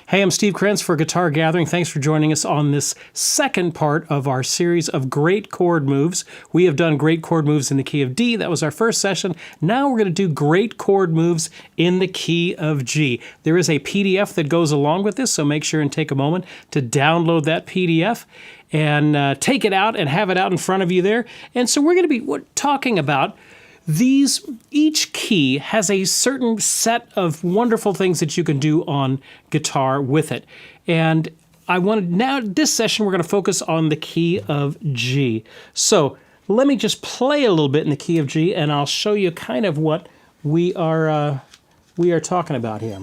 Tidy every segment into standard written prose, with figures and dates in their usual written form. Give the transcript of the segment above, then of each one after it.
Hey, I'm Steve Krenz for Guitar Gathering. Thanks for joining us on this second part of our series of Great Chord Moves. We have done Great Chord Moves in the key of D. That was our first session. Now we're going to do Great Chord Moves in the key of G. There is a PDF that goes along with this, so make sure and take a moment to download that PDF and take it out and have it out in front of you there. And so we're going to be talking about these. Each key has a certain set of wonderful things that you can do on guitar with it. And now this session we're going to focus on the key of G. So let me just play a little bit in the key of G and I'll show you kind of what we are talking about here.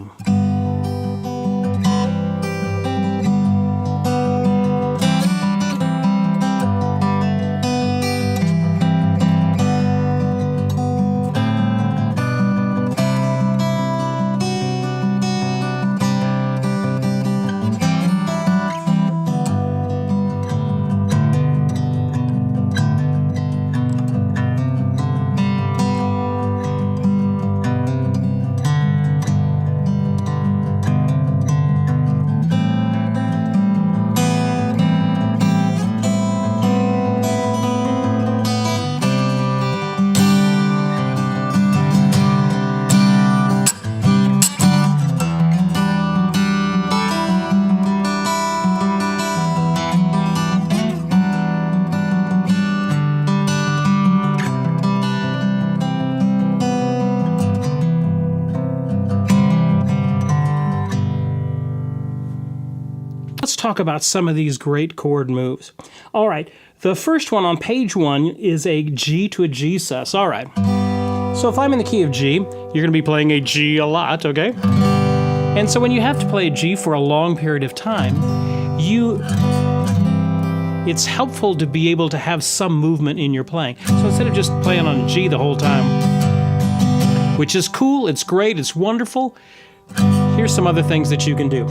Let's talk about some of these great chord moves. All right, the first one on page 1 is a G to a G sus. All right, so if I'm in the key of G, you're going to be playing a G a lot, okay? And so when you have to play a G for a long period of time, it's helpful to be able to have some movement in your playing. So instead of just playing on a G the whole time, which is cool, it's great, it's wonderful, here's some other things that you can do.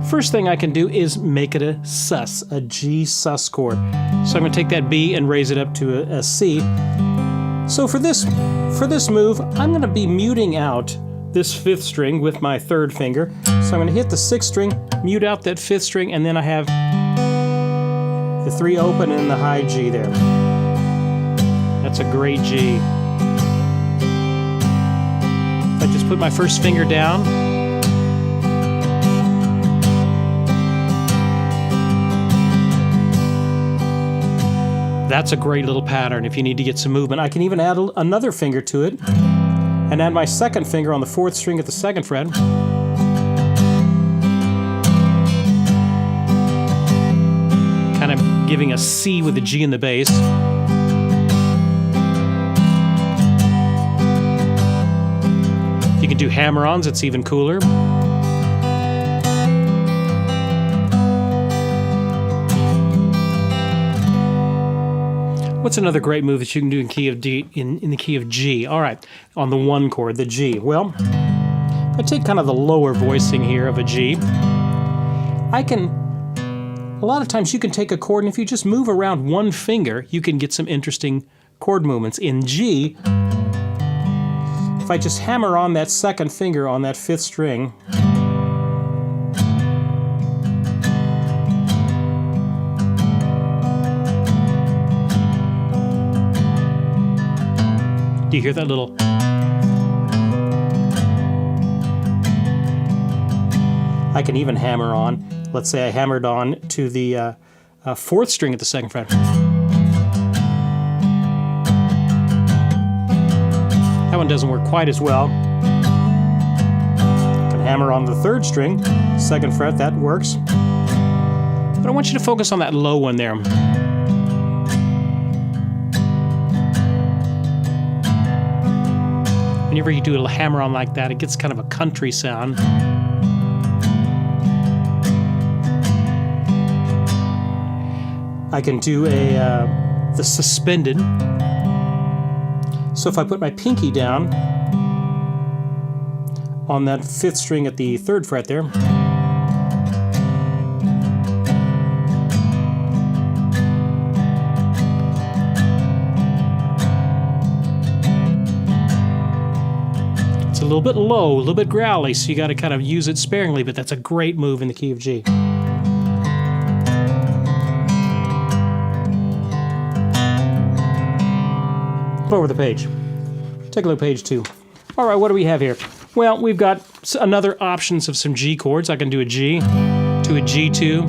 First thing I can do is make it a sus, a G sus chord. So I'm going to take that B and raise it up to a C. So for this move, I'm going to be muting out this 5th string with my 3rd finger. So I'm going to hit the 6th string, mute out that 5th string, and then I have the 3 open and the high G there. That's a great G. I just put my 1st finger down. That's a great little pattern if you need to get some movement. I can even add another finger to it and add my 2nd finger on the 4th string at the 2nd fret. Kind of giving a C with a G in the bass. You can do hammer-ons, it's even cooler. What's another great move that you can do in key of D in the key of G? All right, on the 1 chord, the G. Well, if I take kind of the lower voicing here of a G, a lot of times you can take a chord and if you just move around one finger, you can get some interesting chord movements. In G, if I just hammer on that 2nd finger on that 5th string, do you hear that little? I can even hammer on. Let's say I hammered on to the 4th string at the 2nd fret. That one doesn't work quite as well. I can hammer on the 3rd string, 2nd fret, that works. But I want you to focus on that low one there. Whenever you do a hammer-on like that, it gets kind of a country sound. I can do the suspended. So if I put my pinky down on that 5th string at the 3rd fret there, a little bit low, a little bit growly, so you got to kind of use it sparingly, but that's a great move in the key of G. Over the page. Take a look at page 2. All right, what do we have here? Well, we've got another options of some G chords. I can do a G to a G2.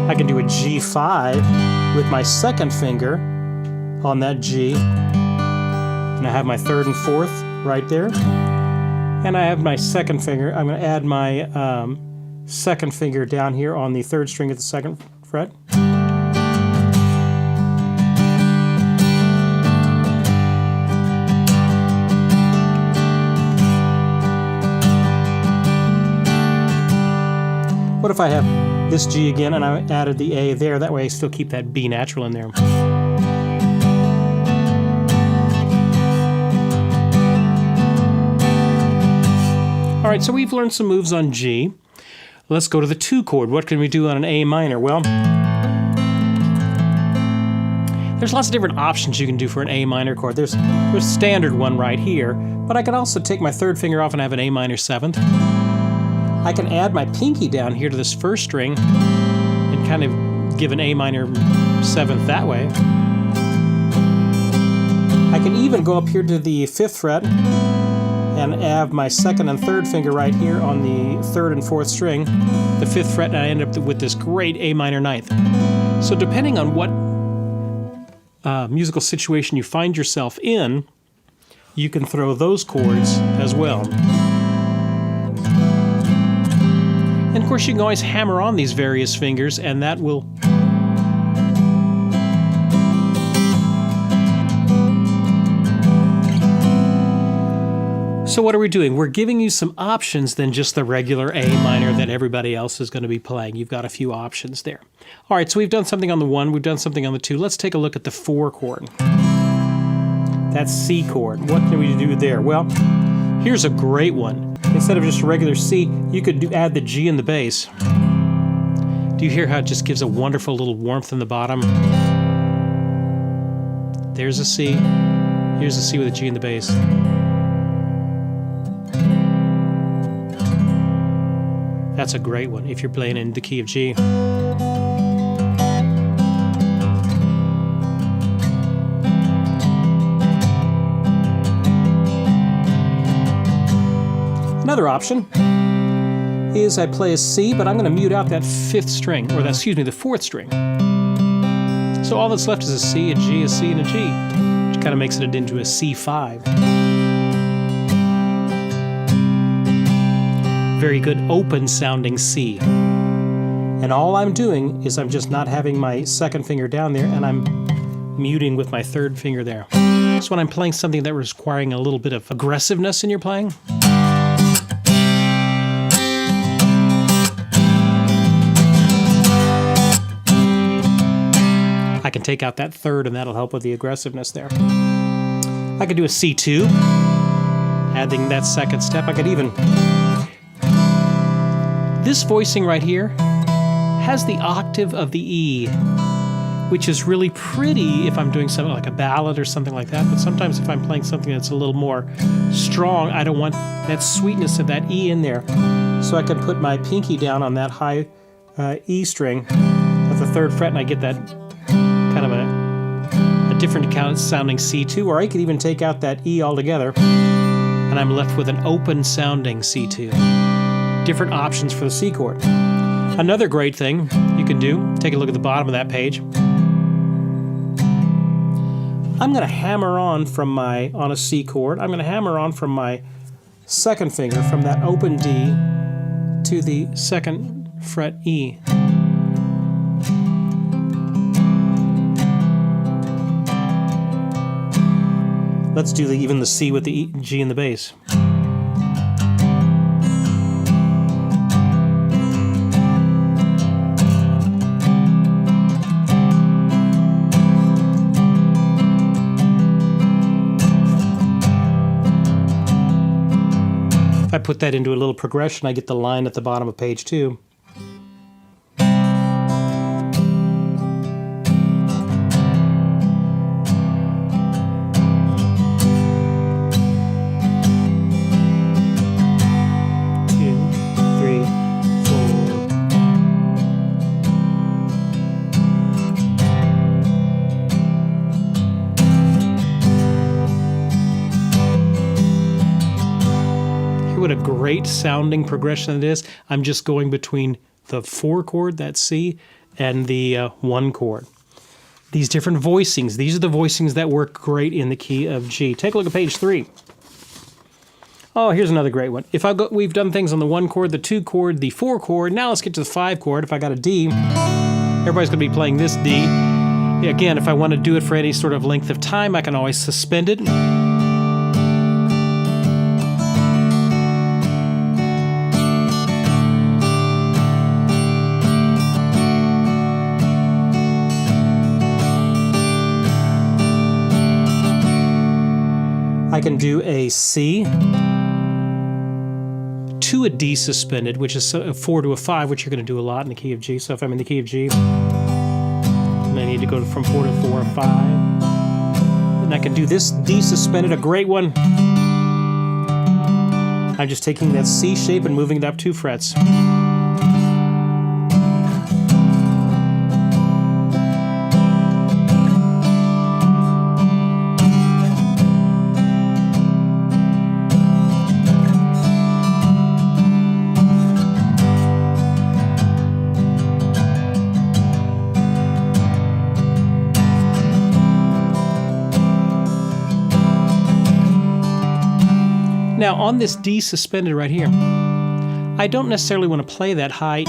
I can do a G5 with my second finger on that G. And I have my third and fourth right there. And I have my second finger. I'm going to add my second finger down here on the third string of the second fret. What if I have this G again and I added the A there? That way I still keep that B natural in there. All right, so we've learned some moves on G. Let's go to the 2 chord. What can we do on an A minor? Well, there's lots of different options you can do for an A minor chord. There's a standard one right here, but I can also take my third finger off and have an A minor 7th. I can add my pinky down here to this first string and kind of give an A minor 7th that way. I can even go up here to the 5th fret and have my second and third finger right here on the third and fourth string, the 5th fret, and I end up with this great A minor 9th. So depending on what musical situation you find yourself in, you can throw those chords as well. And of course you can always hammer on these various fingers, and that will So what are we doing? We're giving you some options than just the regular A minor that everybody else is going to be playing. You've got a few options there. All right, so we've done something on the 1, we've done something on the 2. Let's take a look at the 4 chord. That's C chord. What can we do there? Well, here's a great one. Instead of just a regular C, you could add the G in the bass. Do you hear how it just gives a wonderful little warmth in the bottom? There's a C. Here's a C with a G in the bass. That's a great one if you're playing in the key of G. Another option is I play a C, but I'm going to mute out that 5th string, or the 4th string. So all that's left is a C, a G, a C, and a G, which kind of makes it into a C5. Very good open sounding C. And all I'm doing is I'm just not having my second finger down there, and I'm muting with my third finger there. So when I'm playing something that was requiring a little bit of aggressiveness in your playing, I can take out that third, and that'll help with the aggressiveness there. I could do a C2, adding that second step. I could even... This voicing right here has the octave of the E, which is really pretty if I'm doing something like a ballad or something like that, but sometimes if I'm playing something that's a little more strong, I don't want that sweetness of that E in there. So I can put my pinky down on that high E string at the 3rd fret, and I get that kind of a different sounding C2, or I could even take out that E altogether, and I'm left with an open sounding C2. Different options for the C chord. Another great thing you can do, take a look at the bottom of that page. I'm going to hammer on on a C chord, I'm going to hammer on from my second finger, from that open D to the 2nd fret E. Let's do even the C with the E, G in the bass. If I put that into a little progression, I get the line at the bottom of page 2. what a great sounding progression it is. I'm just going between the 4 chord, that C, and the 1 chord. These different voicings, these are the voicings that work great in the key of G. Take a look at page 3. Oh, here's another great one. We've done things on the 1 chord, the 2 chord, the 4 chord. Now let's get to the 5 chord. If I got a D, everybody's going to be playing this D. Again, if I want to do it for any sort of length of time, I can always suspend it. I can do a C to a D suspended, which is a 4 to a 5, which you're going to do a lot in the key of G. So if I'm in the key of G, and I need to go from 4 to 4 or 5. And I can do this D suspended, a great one. I'm just taking that C shape and moving it up 2 frets. Now on this D suspended right here, I don't necessarily want to play that high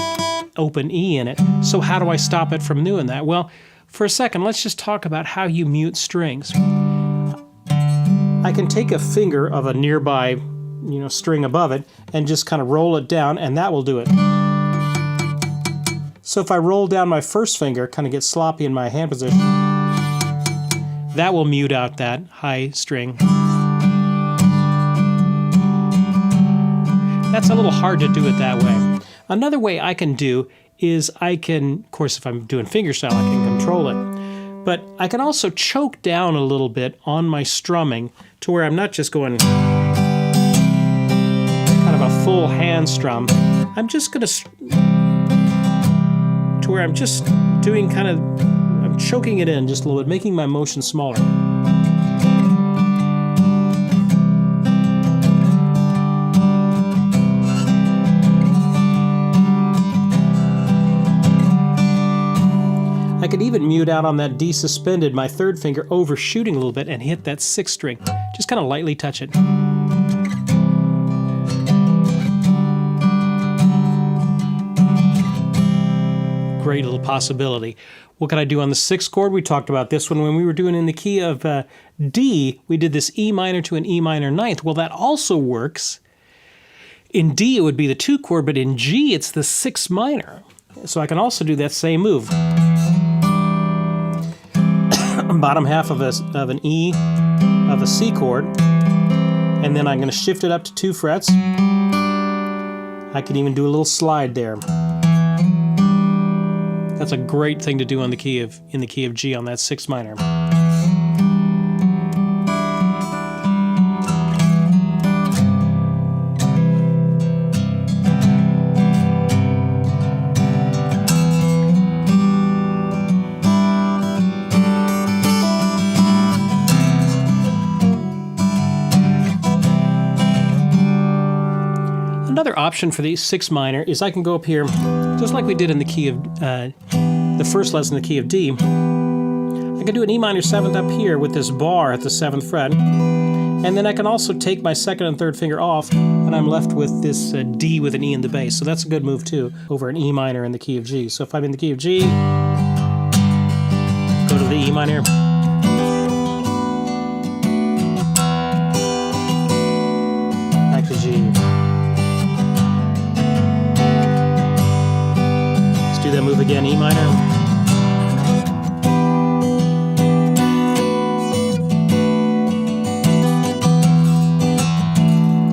open E in it, so how do I stop it from doing that? Well, for a second, let's just talk about how you mute strings. I can take a finger of a nearby, string above it and just kind of roll it down, and that will do it. So if I roll down my first finger, kind of get sloppy in my hand position, that will mute out that high string. That's a little hard to do it that way. Another way I can do is of course, if I'm doing fingerstyle, I can control it. But I can also choke down a little bit on my strumming to where I'm not just going kind of a full hand strum. I'm just going to where I'm just doing I'm choking it in just a little bit, making my motion smaller. I could even mute out on that D suspended, my 3rd finger overshooting a little bit and hit that 6th string. Just kind of lightly touch it. Great little possibility. What can I do on the 6th chord? We talked about this one when we were doing in the key of D. We did this E minor to an E minor 9th. Well, that also works. In D, it would be the 2 chord, but in G, it's the 6 minor. So I can also do that same move. Bottom half of an E of a C chord, and then I'm going to shift it up to 2 frets. I can even do a little slide there. That's a great thing to do in the key of G on that 6 minor. Another option for the 6 minor is I can go up here, just like we did in the key of the first lesson, the key of D. I can do an E minor 7th up here with this bar at the 7th fret, and then I can also take my 2nd and 3rd finger off, and I'm left with this D with an E in the bass. So that's a good move too, over an E minor in the key of G. So if I'm in the key of G, go to the E minor. Back to G. Do that move again, E minor.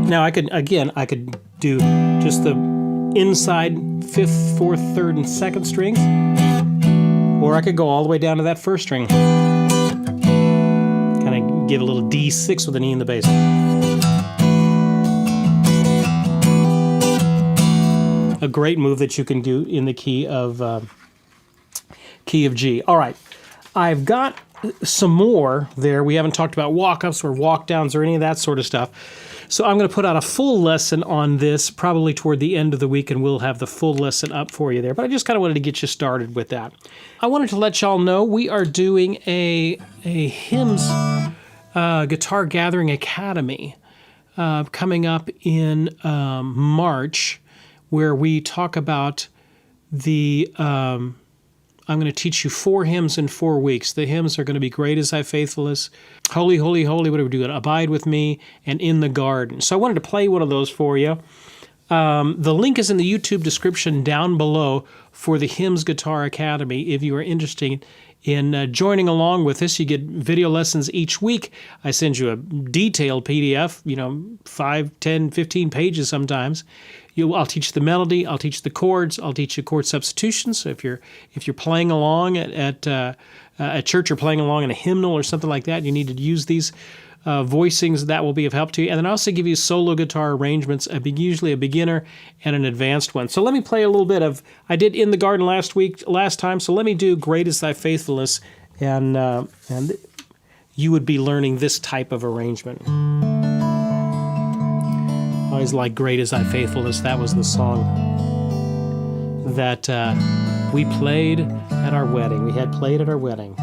Now I could do just the inside 5th, 4th, 3rd, and 2nd strings, or I could go all the way down to that 1st string. Kind of give a little D6 with an E in the bass. A great move that you can do in the key of G. All right, I've got some more there. We haven't talked about walk-ups or walk-downs or any of that sort of stuff. So I'm going to put out a full lesson on this probably toward the end of the week, and we'll have the full lesson up for you there. But I just kind of wanted to get you started with that. I wanted to let y'all know we are doing a hymns Guitar Gathering Academy coming up in March, where we talk about the... I'm going to teach you 4 hymns in 4 weeks. The hymns are going to be Great Is Thy Faithfulness, Holy, Holy, Holy, what are we doing? Abide With Me, and In the Garden. So I wanted to play one of those for you. The link is in the YouTube description down below for the Hymns Guitar Academy. If you are interested in joining along with us, you get video lessons each week. I send you a detailed PDF, 5, 10, 15 pages sometimes. I'll teach the melody, I'll teach the chords, I'll teach you chord substitutions. So if you're playing along at church or playing along in a hymnal or something like that, you need to use these voicings, that will be of help to you. And then I also give you solo guitar arrangements, usually a beginner and an advanced one. So let me play a little bit of, I did In the Garden last time, so let me do Great Is Thy Faithfulness, and you would be learning this type of arrangement. I always like Great Is Thy Faithfulness. That was the song that we played at our wedding. We had played at our wedding.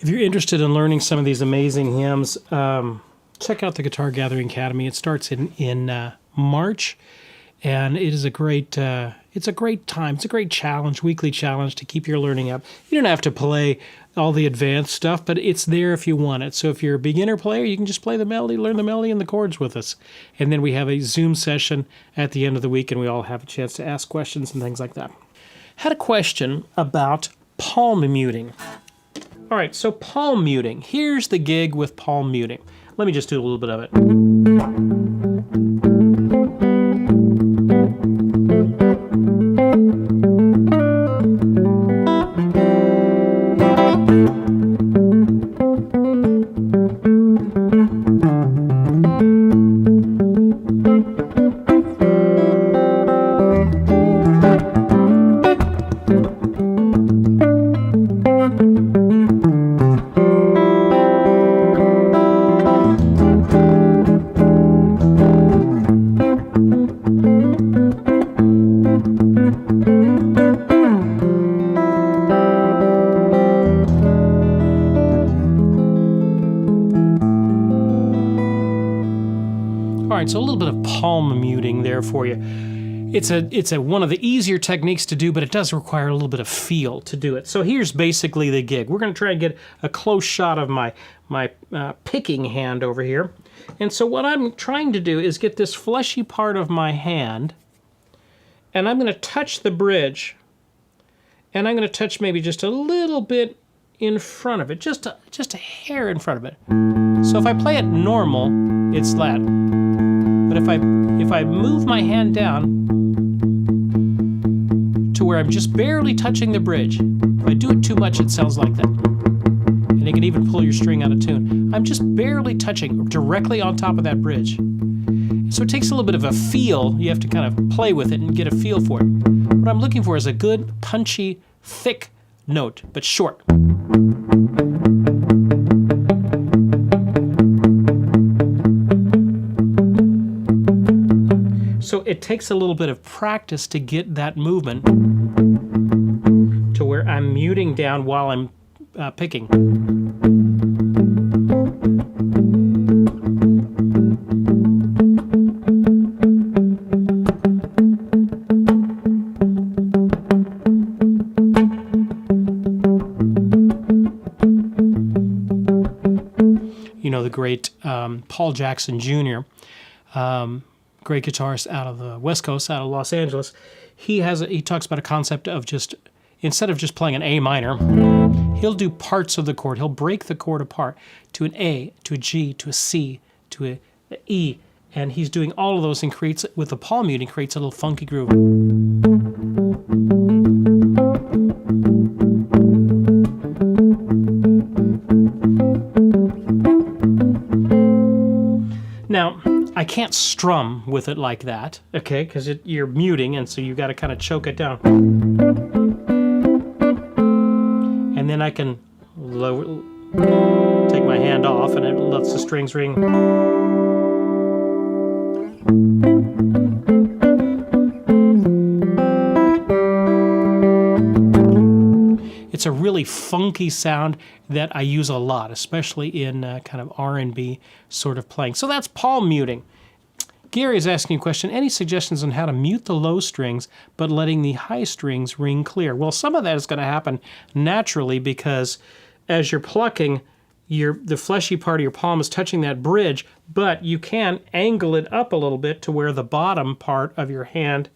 If you're interested in learning some of these amazing hymns, check out the Guitar Gathering Academy. It starts in March. And it is it's a great time. It's a great challenge, weekly challenge to keep your learning up. You don't have to play all the advanced stuff, but it's there if you want it. So if you're a beginner player, you can just play the melody, learn the melody and the chords with us. And then we have a Zoom session at the end of the week, and we all have a chance to ask questions and things like that. Had a question about palm muting. All right, so palm muting. Here's the gig with palm muting. Let me just do a little bit of it. So a little bit of palm muting there for you. It's one of the easier techniques to do, but it does require a little bit of feel to do it. So here's basically the gig. We're going to try and get a close shot of my picking hand over here. And so what I'm trying to do is get this fleshy part of my hand, and I'm going to touch the bridge, and I'm going to touch maybe just a little bit in front of it, just a hair in front of it. So if I play it normal, it's that. But if I move my hand down to where I'm just barely touching the bridge, if I do it too much, it sounds like that. And it can even pull your string out of tune. I'm just barely touching directly on top of that bridge. So it takes a little bit of a feel. You have to kind of play with it and get a feel for it. What I'm looking for is a good, punchy, thick note, but short. So it takes a little bit of practice to get that movement to where I'm muting down while I'm picking. You know, the great Paul Jackson Jr., great guitarist out of the West Coast, out of Los Angeles, he talks about a concept of just, instead of just playing an A minor, he'll do parts of the chord. He'll break the chord apart to an A, to a G, to a C, to an E, and he's doing all of those and creates, with the palm muting, creates a little funky groove. Now, I can't strum with it like that, okay, because you're muting, and so you got to kind of choke it down. And then I can take my hand off, and it lets the strings ring. It's a really funky sound that I use a lot, especially in kind of R&B sort of playing. So that's palm muting. Gary is asking a question, any suggestions on how to mute the low strings but letting the high strings ring clear? Well, some of that is going to happen naturally because as you're plucking, the fleshy part of your palm is touching that bridge, but you can angle it up a little bit to where the bottom part of your hand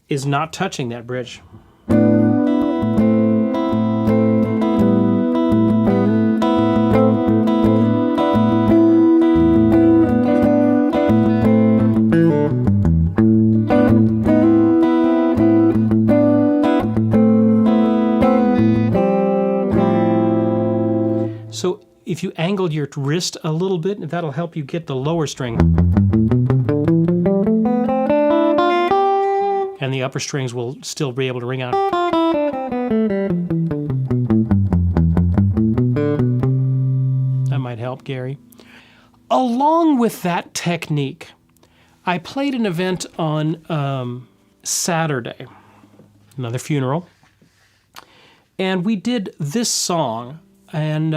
is not touching that bridge. So if you angle your wrist a little bit, that'll help you get the lower string. And the upper strings will still be able to ring out. That might help, Gary. Along with that technique, I played an event on Saturday, another funeral, and we did this song. And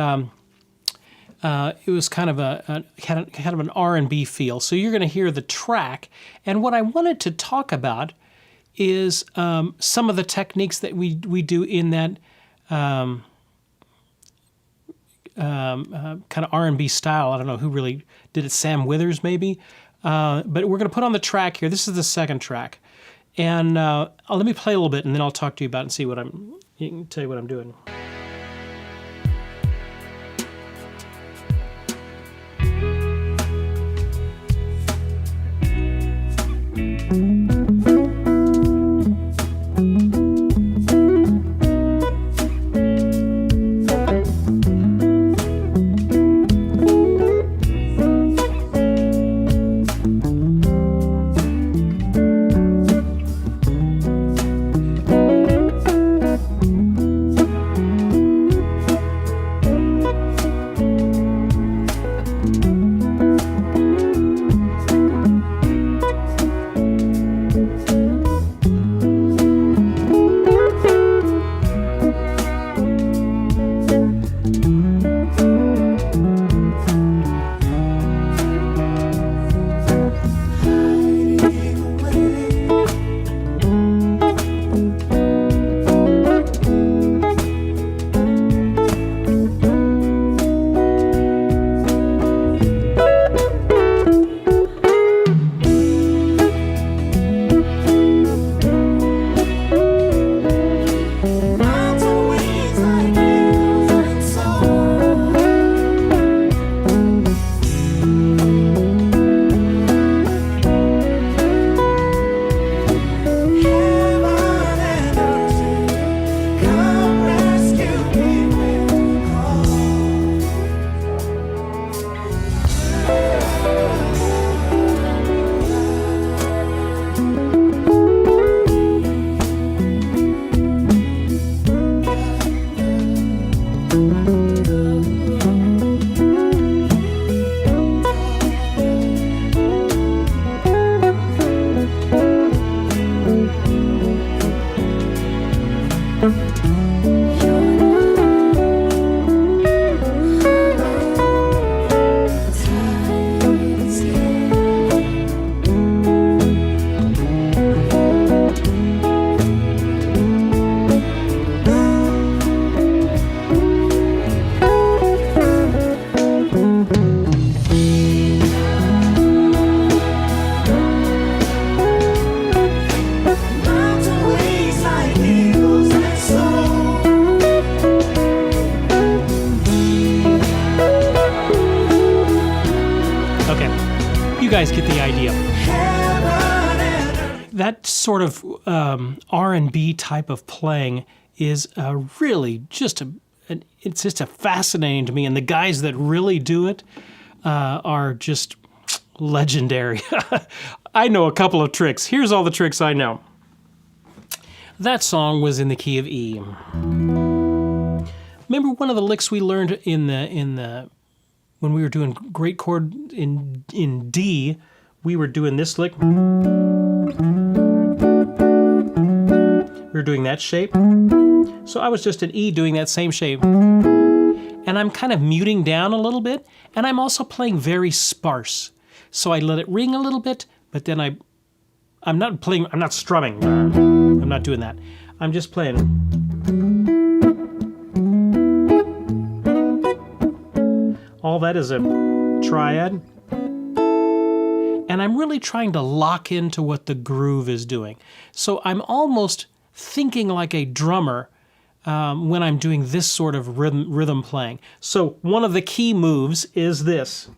it was kind of kind of an R&B feel. So you're going to hear the track, and what I wanted to talk about is some of the techniques that we do in that kind of R&B style. I don't know who really did it, Sam Withers maybe, but we're going to put on the track here. This is the second track, and let me play a little bit, and then I'll talk to you about it and see what tell you what I'm doing. You guys get the idea. That sort of R&B type of playing is really just it's just fascinating to me, and the guys that really do it are just legendary. I know a couple of tricks. Here's all the tricks I know. That song was in the key of E. Remember one of the licks we learned in the when we were doing Great Chord in D, we were doing this lick. We were doing that shape. So I was just in E doing that same shape. And I'm kind of muting down a little bit, and I'm also playing very sparse. So I let it ring a little bit, but then I'm not strumming. I'm not doing that. I'm just playing. All that is a triad. And I'm really trying to lock into what the groove is doing. So I'm almost thinking like a drummer when I'm doing this sort of rhythm playing. So one of the key moves is this.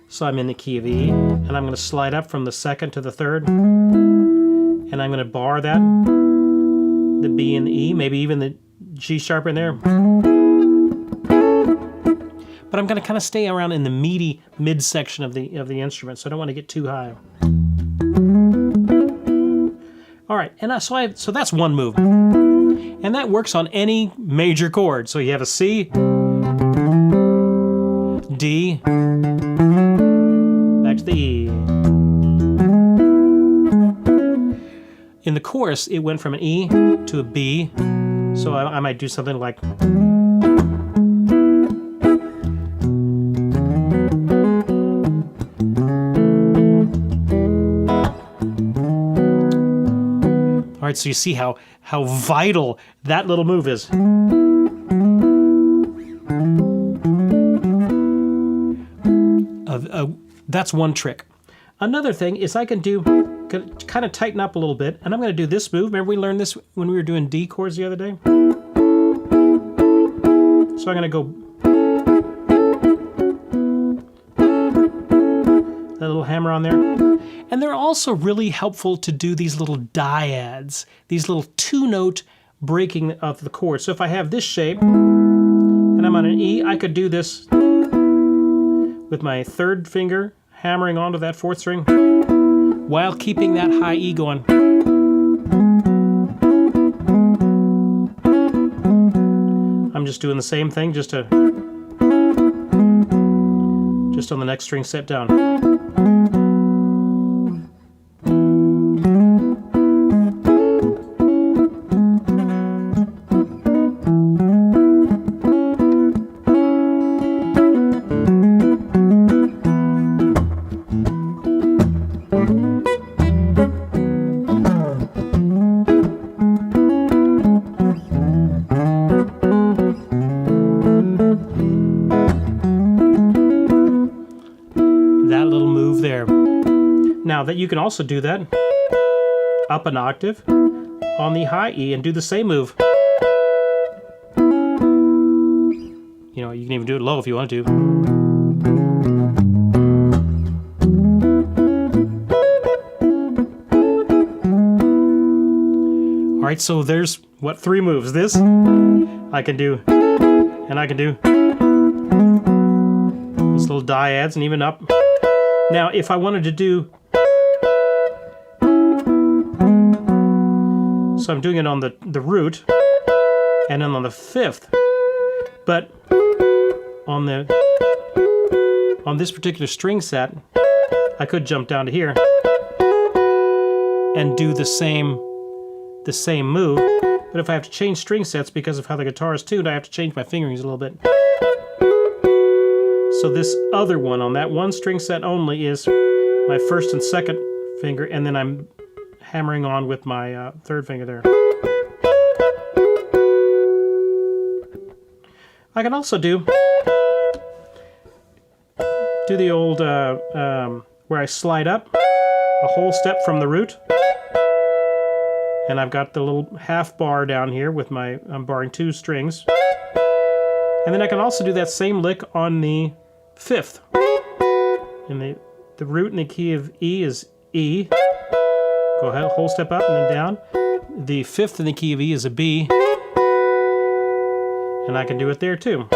So I'm in the key of E, and I'm going to slide up from the second to the third, and I'm going to bar that, the B and the E, maybe even the G sharp in there. But I'm going to kind of stay around in the meaty midsection of the instrument, so I don't want to get too high. All right, and so that's one move, and that works on any major chord. So you have a C, D, back to the E. In the chorus, it went from an E to a B, so I might do something like. right, so you see how vital that little move is. That's one trick. Another thing is I can kind of tighten up a little bit, and I'm going to do this move. Remember we learned this when we were doing D chords the other day? So I'm going to go that little hammer on there. And they're also really helpful to do these little dyads, these little two-note breaking of the chord. So if I have this shape, and I'm on an E, I could do this with my third finger hammering onto that fourth string while keeping that high E going. I'm just doing the same thing, just on the next string set down. Now that you can also do that up an octave on the high E and do the same move. You know, you can even do it low if you want to. All right, so there's what, 3 moves. This I can do, and I can do those little dyads and even up. Now, if I wanted to do, so I'm doing it on the root and then on the 5th, but on this particular string set, I could jump down to here and do the same move. But if I have to change string sets because of how the guitar is tuned, I have to change my fingerings a little bit. So this other one on that one string set only is my first and second finger, and then I'm hammering on with my third finger there. I can also do the old where I slide up a whole step from the root, and I've got the little half bar down here with I'm barring 2 strings, and then I can also do that same lick on the 5th. And the root in the key of E is E. Go ahead, whole step up and then down. The 5th in the key of E is a B. And I can do it there too.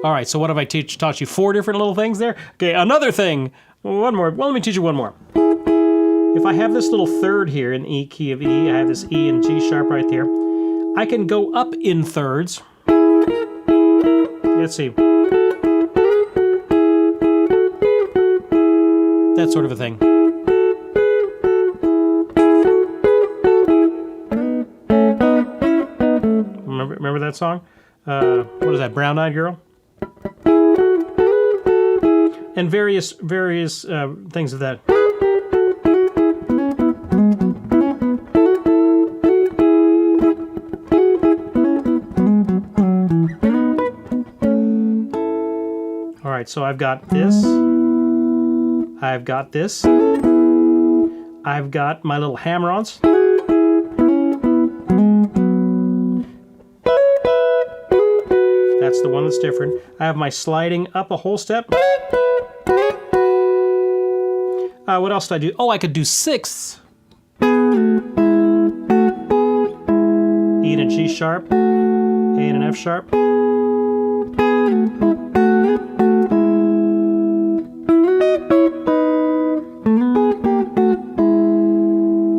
All right, so what have I taught you? 4 different little things there? Okay, another thing. One more. Well, let me teach you one more. If I have this little third here in E key of E, I have this E and G sharp right there. I can go up in thirds. Let's see. That sort of a thing. Remember that song? What is that, Brown Eyed Girl? And various things of that. All right, so I've got this. I've got this. I've got my little hammer-ons. That's the one that's different. I have my sliding up a whole step. What else did I do? Oh, I could do 6ths. E and a G sharp, A and an F sharp.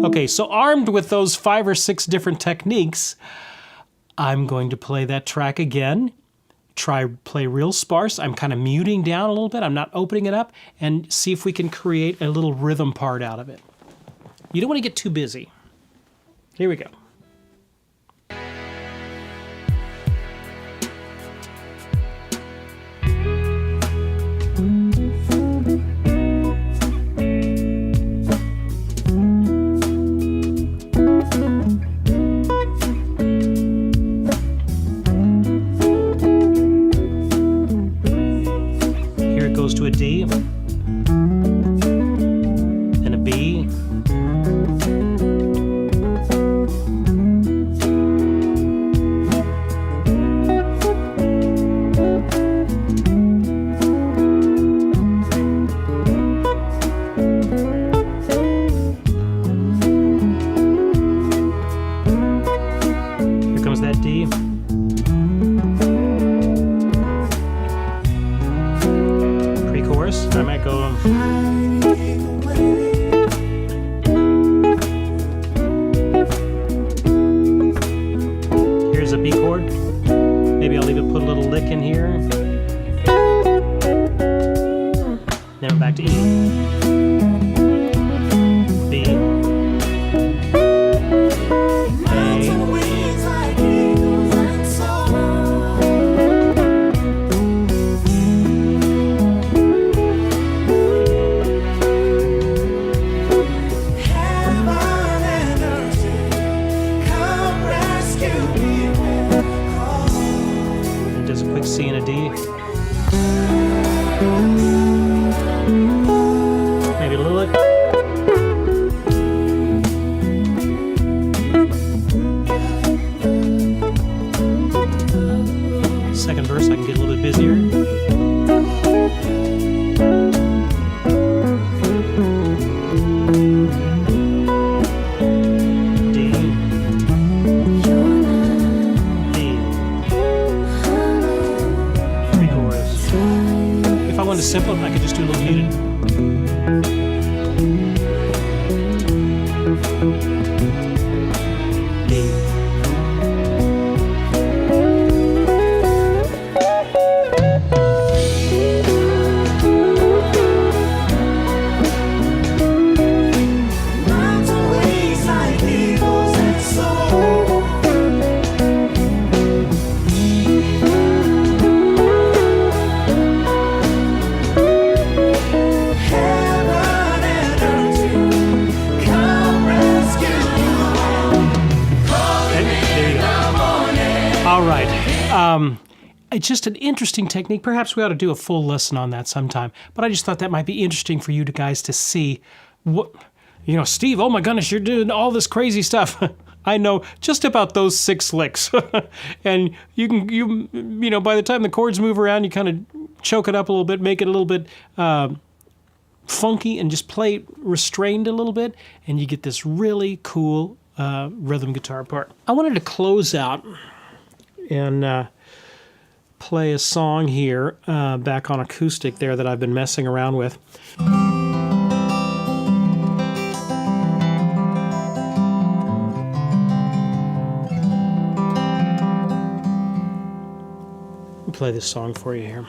Okay, so armed with those 5 or 6 different techniques, I'm going to play that track again. Play real sparse. I'm kind of muting down a little bit. I'm not opening it up, and see if we can create a little rhythm part out of it. You don't want to get too busy. Here we go. D. Maybe a little bit. Second verse, I can get a little bit busier. Simple, I could just do a little muted. All right. It's just an interesting technique. Perhaps we ought to do a full lesson on that sometime. But I just thought that might be interesting for you guys to see. What, you know, Steve, oh my goodness, you're doing all this crazy stuff. I know just about those 6 licks. And you know, by the time the chords move around, you kind of choke it up a little bit, make it a little bit funky, and just play restrained a little bit, and you get this really cool rhythm guitar part. I wanted to close out and play a song here back on acoustic there that I've been messing around with. I'll play this song for you here.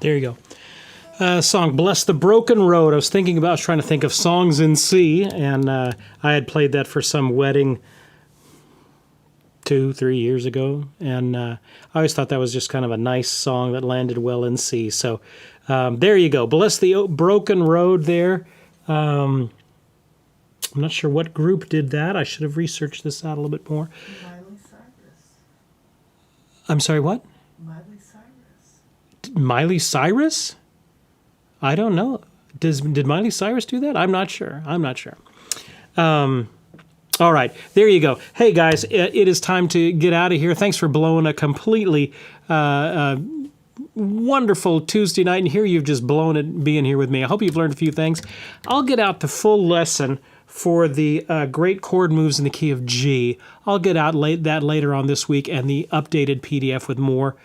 There you go. Song Bless the Broken Road. I was trying to think of songs in C, and I had played that for some wedding 2-3 years ago, and I always thought that was just kind of a nice song that landed well in C. So there you go. Bless the Broken Road there. I'm not sure what group did that. I should have researched this out a little bit more. Miley Cyrus. I'm sorry, what? Miley Cyrus. Miley Cyrus? I don't know. Did Miley Cyrus do that? I'm not sure. All right, there you go. Hey, guys, it is time to get out of here. Thanks for blowing a completely wonderful Tuesday night. And here you've just blown it being here with me. I hope you've learned a few things. I'll get out the full lesson for the Great Chord Moves in the key of G. I'll get out that later on this week, and the updated PDF with more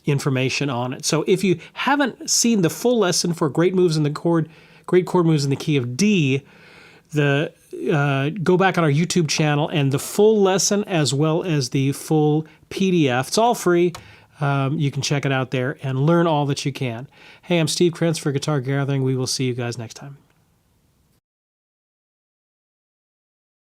information on it. So if you haven't seen the full lesson for Great Chord Moves in the key of D, go back on our YouTube channel, and the full lesson as well as the full PDF. It's all free. You can check it out there and learn all that you can. Hey, I'm Steve Krenz for Guitar Gathering. We will see you guys next time.